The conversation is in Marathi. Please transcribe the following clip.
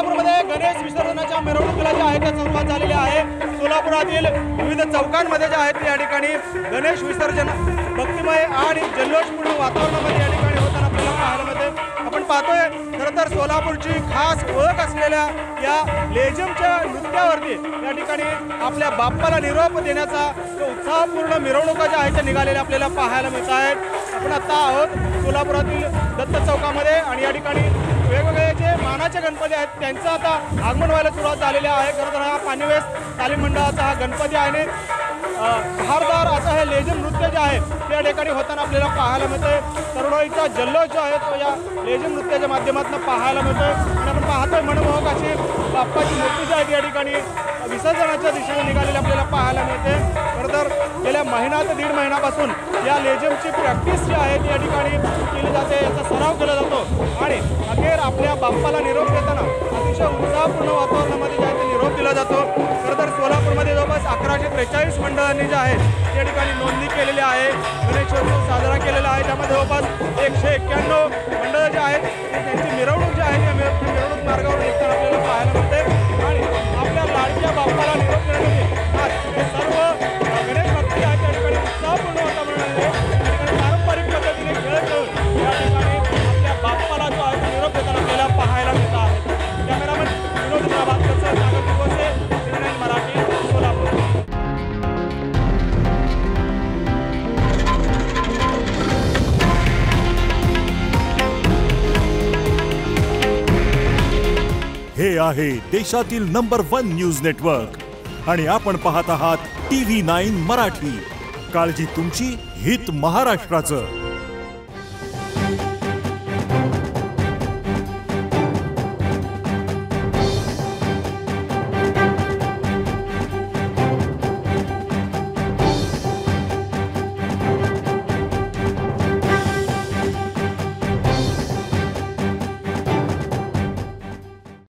सोलापूरमध्ये गणेश विसर्जनाच्या मिरवणुकीला जे आहे त्या सुरुवात झालेली आहे। सोलापुरातील विविध चौकांमध्ये जे आहेत या ठिकाणी गणेश विसर्जन भक्तिमय आणि जल्लोषपूर्ण वातावरणामध्ये या ठिकाणी होताना आपल्याला पाहायला मिळते। आपण पाहतोय खरं तर सोलापूरची खास ओळख असलेल्या या लेझिमच्या नृत्यावरती या ठिकाणी आपल्या बाप्पाला निरोप देण्याचा उत्साहपूर्ण मिरवणुका ज्या आहेत त्या निघालेल्या आपल्याला पाहायला मिळत आहेत। आपण आता आहोत सोलापुरातील दत्त चौकामध्ये आणि या ठिकाणी वेगवेगळे जे मानाचे गणपती आहेत त्यांचं आता आगमन व्हायला सुरुवात झालेली आहे। खरं तर हा पानिवेस तालीम मंडळाचा हा गणपती आहे। बहारदार असं हे लेझिम नृत्य जे आहे त्या ठिकाणी होताना आपल्याला पाहायला मिळतंय। तरुणाईचा जल्लोष जो आहे तो या लेझिम नृत्याच्या माध्यमातून पाहायला मिळतोय आणि आपण पाहतोय मनमोहक अशी बाप्पाची मूर्ती जी आहे या ठिकाणी विसर्जनाच्या दिशेने निघालेली आपल्याला पाहायला मिळते। खरं तर गेल्या महिना ते दीड महिन्यापासून या लेझिमची प्रॅक्टिस जी आहे ती या ठिकाणी केली जाते, याचा सराव केला जातो आणि अखेर आपल्या बाप्पाला निरोप देताना अतिशय उत्साहपूर्ण वातावरणामध्ये जे आहे ते निरोप दिला जातो। खरं तर सोलापूरमध्ये जवळपास 1143 मंडळांनी जे आहे त्या ठिकाणी नोंदणी केलेली आहे, गणेशोत्सव साजरा केलेला आहे। त्यामध्ये जवळपास 191 मंडळं जे आहेत त्यांची मिरवणूक जी आहे त्या मिरवणूक मार्गावर निघताना आपल्याला पाहायला मिळते आणि आपल्या लाडक्या बाप्पाला निरोप देण्यासाठी आज हे सर्व गणेश भक्ती आहे त्या ठिकाणी उत्साहपूर्ण वातावरणामध्ये पारंपरिक पद्धतीने खेळ खेळून या ठिकाणी आपल्या बाप्पाला जो आहे निरोप देताना आपल्याला पाहायला मिळत आहे। कॅमेरामॅन विनोद प्रभातकर, सागर दिवसे, CNN मराठी, सोलापूर। हे आहे देशातील नंबर 1 न्यूज नेटवर्क आणि आपण पाहत आहात TV9 मराठी। काळजी तुमची, हित महाराष्ट्राचं।